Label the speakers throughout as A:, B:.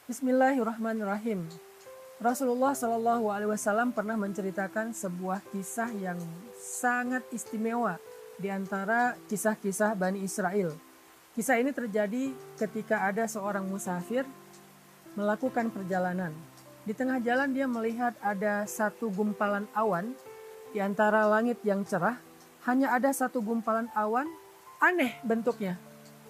A: Bismillahirrahmanirrahim. Rasulullah Shallallahu Alaihi Wasallam pernah menceritakan sebuah kisah yang sangat istimewa di antara kisah-kisah Bani Israel. Kisah ini terjadi ketika ada seorang musafir melakukan perjalanan. Di tengah jalan dia melihat ada satu gumpalan awan di antara langit yang cerah. Hanya ada satu gumpalan awan, aneh bentuknya.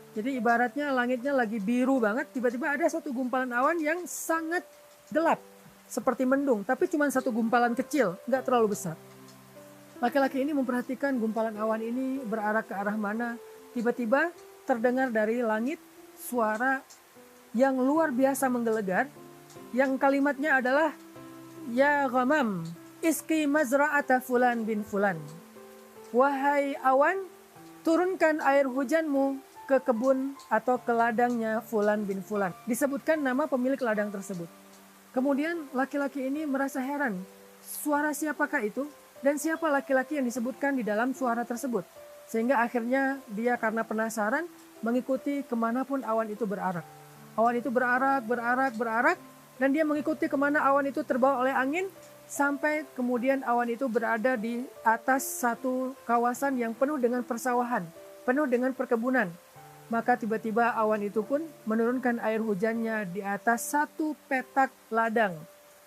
A: Jadi ibaratnya langitnya lagi biru banget, tiba-tiba ada satu gumpalan awan yang sangat gelap. Seperti mendung, tapi cuma satu gumpalan kecil, nggak terlalu besar. Laki-laki ini memperhatikan gumpalan awan ini berarah ke arah mana. Tiba-tiba terdengar dari langit suara yang luar biasa menggelegar. Yang kalimatnya adalah, Ya ghamam, iski mazra'ata fulan bin fulan. Wahai awan, turunkan air hujanmu ke kebun atau ke ladangnya Fulan bin Fulan. Disebutkan nama pemilik ladang tersebut. Kemudian laki-laki ini merasa heran, suara siapakah itu? Dan siapa laki-laki yang disebutkan di dalam suara tersebut? Sehingga akhirnya dia karena penasaran mengikuti kemanapun awan itu berarak. Awan itu berarak, dan dia mengikuti kemana awan itu terbawa oleh angin, sampai kemudian awan itu berada di atas satu kawasan yang penuh dengan persawahan, penuh dengan perkebunan. Maka tiba-tiba awan itu pun menurunkan air hujannya di atas satu petak ladang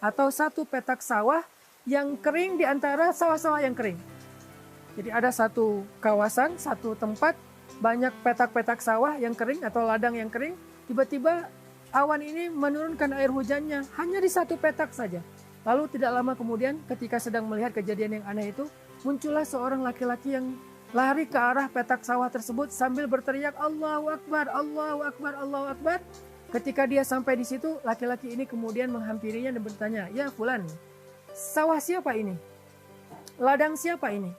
A: atau satu petak sawah yang kering di antara sawah-sawah yang kering. Jadi ada satu kawasan, satu tempat, banyak petak-petak sawah yang kering atau ladang yang kering. Tiba-tiba awan ini menurunkan air hujannya hanya di satu petak saja. Lalu tidak lama kemudian ketika sedang melihat kejadian yang aneh itu, muncullah seorang laki-laki yang lari ke arah petak sawah tersebut sambil berteriak Allahu Akbar, Allahu Akbar, Allahu Akbar. Ketika dia sampai di situ, laki-laki ini kemudian menghampirinya dan bertanya, Ya Fulan, sawah siapa ini? Ladang siapa ini?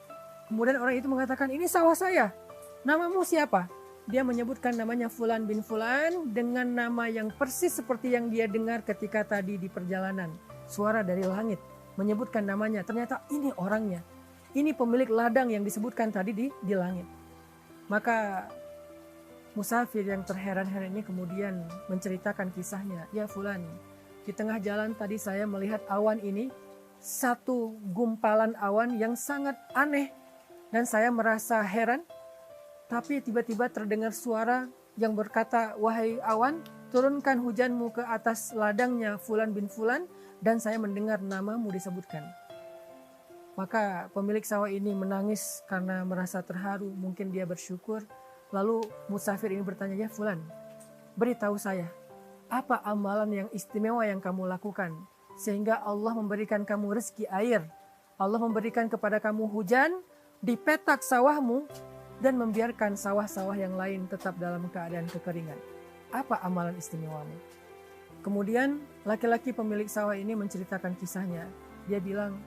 A: Kemudian orang itu mengatakan, ini sawah saya. Namamu siapa? Dia menyebutkan namanya Fulan bin Fulan dengan nama yang persis seperti yang dia dengar ketika tadi di perjalanan. Suara dari langit menyebutkan namanya. Ternyata ini orangnya. Ini pemilik ladang yang disebutkan tadi di langit. Maka musafir yang terheran-heran ini kemudian menceritakan kisahnya. Ya Fulan, di tengah jalan tadi saya melihat awan ini, satu gumpalan awan yang sangat aneh. Dan saya merasa heran, tapi tiba-tiba terdengar suara yang berkata, Wahai awan, turunkan hujanmu ke atas ladangnya Fulan bin Fulan, dan saya mendengar namamu disebutkan. Maka pemilik sawah ini menangis karena merasa terharu, mungkin dia bersyukur. Lalu musafir ini bertanya, Ya Fulan, beritahu saya, apa amalan yang istimewa yang kamu lakukan sehingga Allah memberikan kamu rezeki air, Allah memberikan kepada kamu hujan di petak sawahmu dan membiarkan sawah-sawah yang lain tetap dalam keadaan kekeringan. Apa amalan istimewamu? Kemudian laki-laki pemilik sawah ini menceritakan kisahnya. Dia bilang,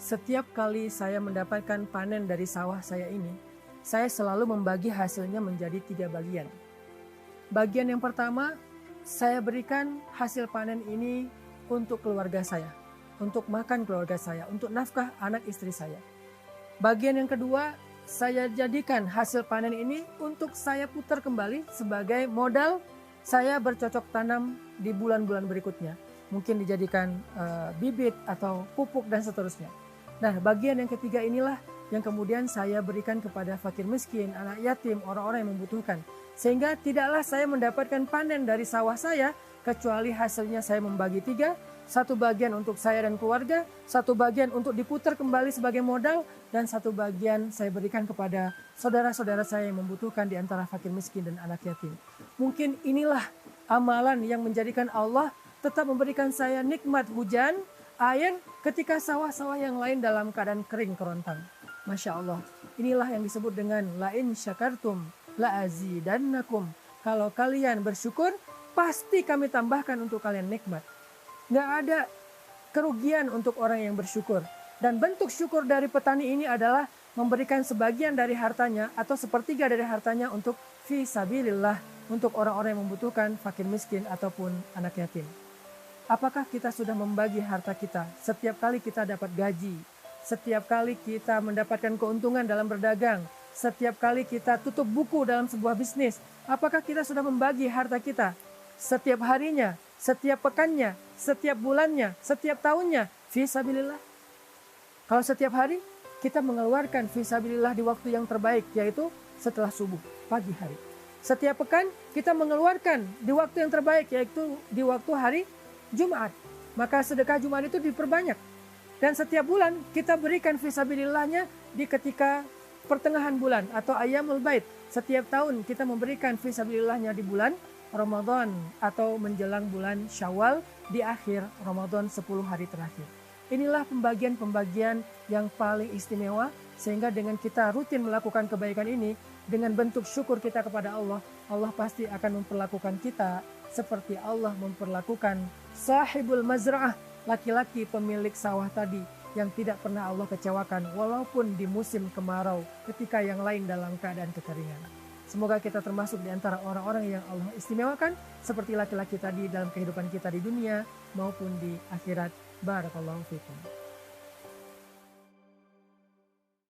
A: setiap kali saya mendapatkan panen dari sawah saya ini, saya selalu membagi hasilnya menjadi 3 bagian. Bagian yang pertama, saya berikan hasil panen ini untuk keluarga saya, untuk makan keluarga saya, untuk nafkah anak istri saya. Bagian yang kedua, saya jadikan hasil panen ini untuk saya putar kembali sebagai modal saya bercocok tanam di bulan-bulan berikutnya. Mungkin dijadikan bibit atau pupuk dan seterusnya. Nah, bagian yang ketiga inilah yang kemudian saya berikan kepada fakir miskin, anak yatim, orang-orang yang membutuhkan. Sehingga tidaklah saya mendapatkan panen dari sawah saya, kecuali hasilnya saya membagi 3. 1 bagian untuk saya dan keluarga, 1 bagian untuk diputar kembali sebagai modal, dan 1 bagian saya berikan kepada saudara-saudara saya yang membutuhkan di antara fakir miskin dan anak yatim. Mungkin inilah amalan yang menjadikan Allah tetap memberikan saya nikmat hujan, air, ketika sawah-sawah yang lain dalam keadaan kering kerontang. Masya Allah, inilah yang disebut dengan la'in syakartum la'azidannakum. Kalau kalian bersyukur, pasti kami tambahkan untuk kalian nikmat. Nggak ada kerugian untuk orang yang bersyukur. Dan bentuk syukur dari petani ini adalah memberikan sebagian dari hartanya atau sepertiga dari hartanya untuk fi sabilillah, untuk orang-orang yang membutuhkan, fakir miskin ataupun anak yatim. Apakah kita sudah membagi harta kita setiap kali kita dapat gaji, setiap kali kita mendapatkan keuntungan dalam berdagang, setiap kali kita tutup buku dalam sebuah bisnis? Apakah kita sudah membagi harta kita setiap harinya setiap pekannya, setiap bulannya, setiap tahunnya, fisabilillah. Kalau setiap hari kita mengeluarkan fisabilillah di waktu yang terbaik, yaitu setelah subuh, pagi hari. Setiap pekan kita mengeluarkan di waktu yang terbaik, yaitu di waktu hari Jumat. Maka sedekah Jumat itu diperbanyak. Dan setiap bulan kita berikan fisabilillahnya di ketika pertengahan bulan atau Ayyamul Bait. Setiap tahun kita memberikan fisabilillahnya di bulan Ramadan atau menjelang bulan Syawal di akhir Ramadan 10 hari terakhir. Inilah pembagian-pembagian yang paling istimewa, sehingga dengan kita rutin melakukan kebaikan ini, dengan bentuk syukur kita kepada Allah, Allah pasti akan memperlakukan kita seperti Allah memperlakukan sahibul mazra'ah, laki-laki pemilik sawah tadi yang tidak pernah Allah kecewakan walaupun di musim kemarau ketika yang lain dalam keadaan kekeringan. Semoga kita termasuk di antara orang-orang yang Allah istimewakan seperti laki-laki tadi dalam kehidupan kita di dunia maupun di akhirat. Barakallahu fikum.